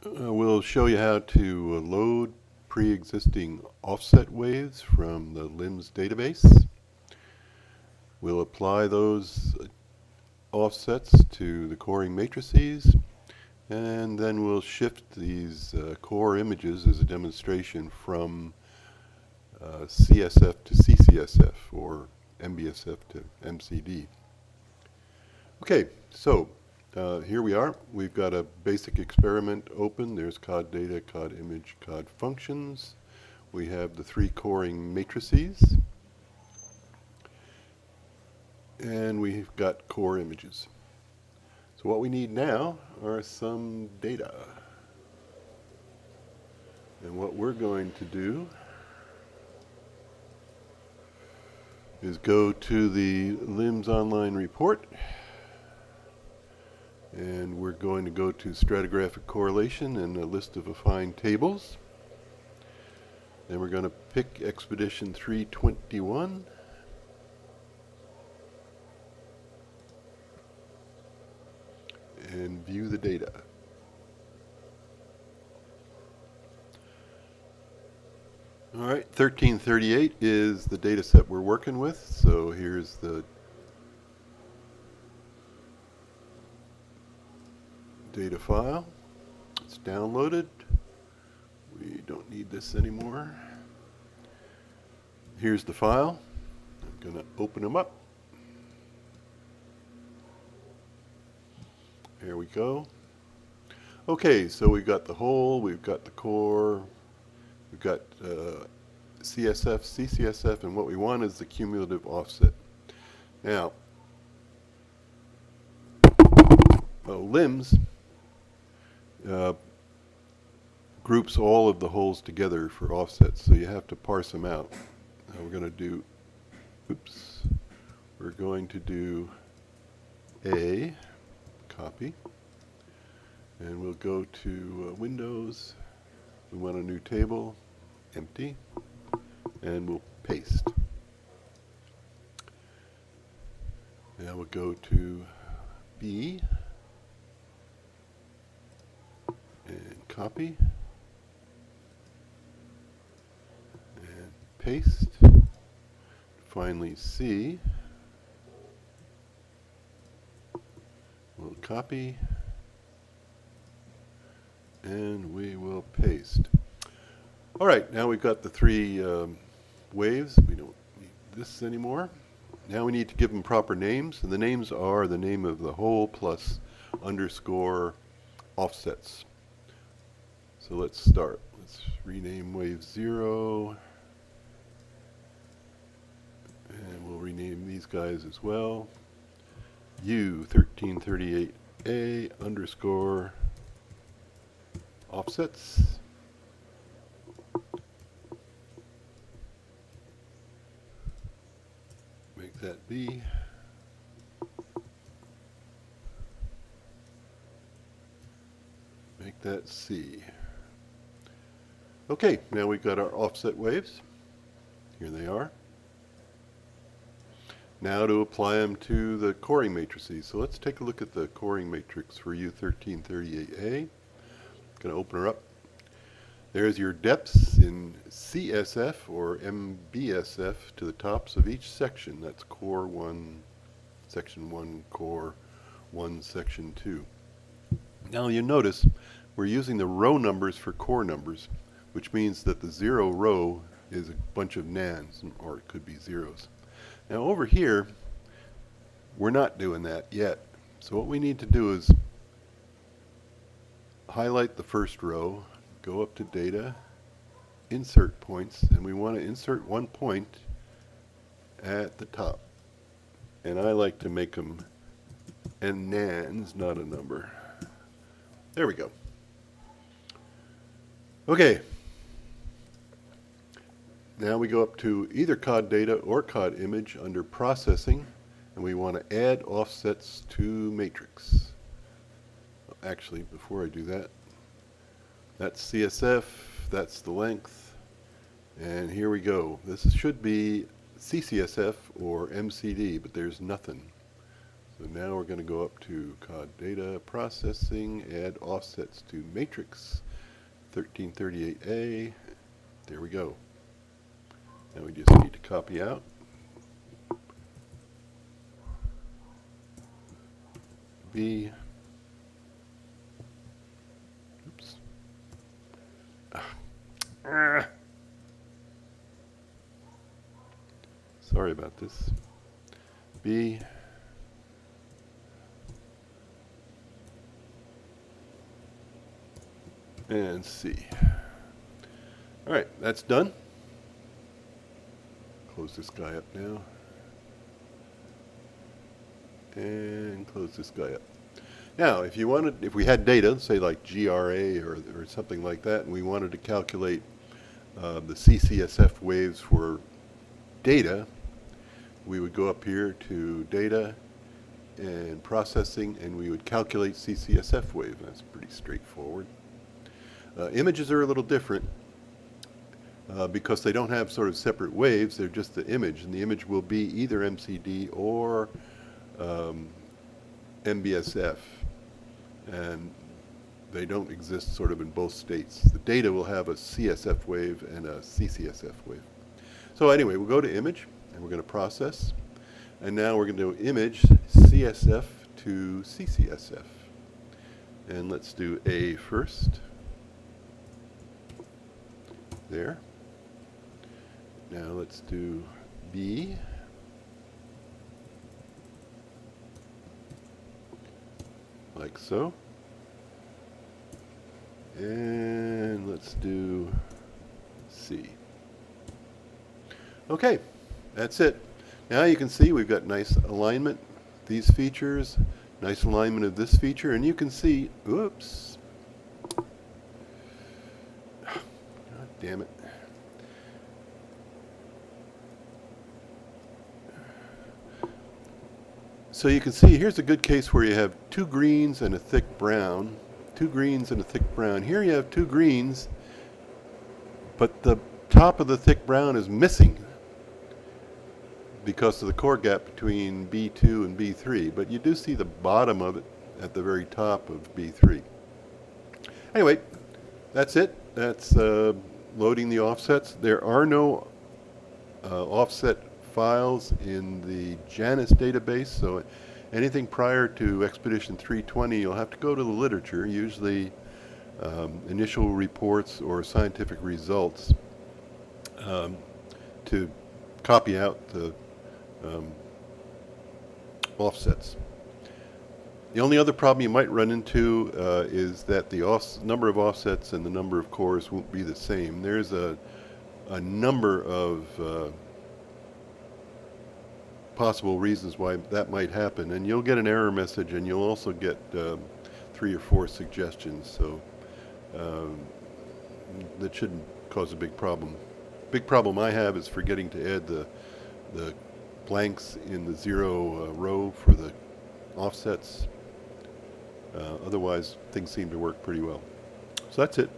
We'll show you how to load pre-existing offset waves from the LIMS database. We'll apply those offsets to the coring matrices, and then we'll shift these core images as a demonstration from CSF to CCSF, or MBSF to MCD. Okay, so here we are. We've got a basic experiment open. There's COD data, COD image, COD functions. We have the three coring matrices. And we've got core images. So what we need now are some data. And what we're going to do is go to the LIMS online report. And we're going to go to stratigraphic correlation and a list of affine tables. And we're going to pick expedition 321. And view the data. All right, 1338 is the data set we're working with. So here's the data file. It's downloaded. We don't need this anymore. Here's the file. I'm going to open them up. There we go. Okay, so we've got the whole, we've got the core, we've got CSF, CCSF, and what we want is the cumulative offset. Now, LIMS groups all of the holes together for offsets, so you have to parse them out. Now we're going to do, we're going to do A, copy, and we'll go to Windows. We want a new table, empty, and we'll paste. Now we'll go to B and copy and paste. Finally C. We'll copy and we will paste. All right, now we've got the three waves. We don't need this anymore. Now we need to give them proper names, and the names are the name of the hole plus underscore offsets. So let's start. Let's rename wave 0, and we'll rename these guys as well. U1338A underscore offsets. Make that B. Make that C. Okay, now we've got our offset waves. Here they are. Now to apply them to the coring matrices. So let's take a look at the coring matrix for U1338A. I'm going to open her up. There's your depths in CSF or MBSF to the tops of each section. That's core 1, section 1, core 1, section 2. Now you notice we're using the row numbers for core numbers, which means that the 0 row is a bunch of nans, or it could be zeros. Now over here, we're not doing that yet. So what we need to do is highlight the first row, go up to data, insert points, and we want to insert one point at the top. And I like to make them nans, not a number. There we go. Okay. Now we go up to either COD data or COD image under processing, and we want to add offsets to matrix. Actually, before I do that, that's CSF, that's the length, and here we go. This should be CCSF or MCD, but there's nothing. So now we're going to go up to COD data processing, add offsets to matrix 1338A. There we go. Now we just need to copy out. B. Oops. Sorry about this. B. And C. All right, that's done. Close this guy up now. And close this guy up. Now, if we had data, say like GRA or something like that, and we wanted to calculate the CCSF waves for data, we would go up here to data and processing, and we would calculate CCSF wave. That's pretty straightforward. Images are a little different because they don't have sort of separate waves. They're just the image, and the image will be either MCD or MBSF, and they don't exist sort of in both states. The data will have a CSF wave and a CCSF wave. So anyway, we'll go to image, and we're going to process, and now we're going to do image CSF to CCSF. And let's do A first. There. Now let's do B. Like so. And let's do C. Okay, that's it. Now you can see we've got nice alignment, these features, nice alignment of this feature, and you can see, oops. God damn it. So you can see here's a good case where you have two greens and a thick brown. Two greens and a thick brown. Here you have two greens, but the top of the thick brown is missing because of the core gap between B2 and B3. But you do see the bottom of it at the very top of B3. Anyway, that's it. That's loading the offsets. There are no offset files in the Janus database, so anything prior to Expedition 320, you'll have to go to the literature, usually initial reports or scientific results, to copy out the offsets. The only other problem you might run into is that the number of offsets and the number of cores won't be the same. There's a number of possible reasons why that might happen, and you'll get an error message, and you'll also get 3 or 4 suggestions, so that shouldn't cause a big problem. Big problem I have is forgetting to add the blanks in the 0 row for the offsets. Otherwise, things seem to work pretty well. So that's it.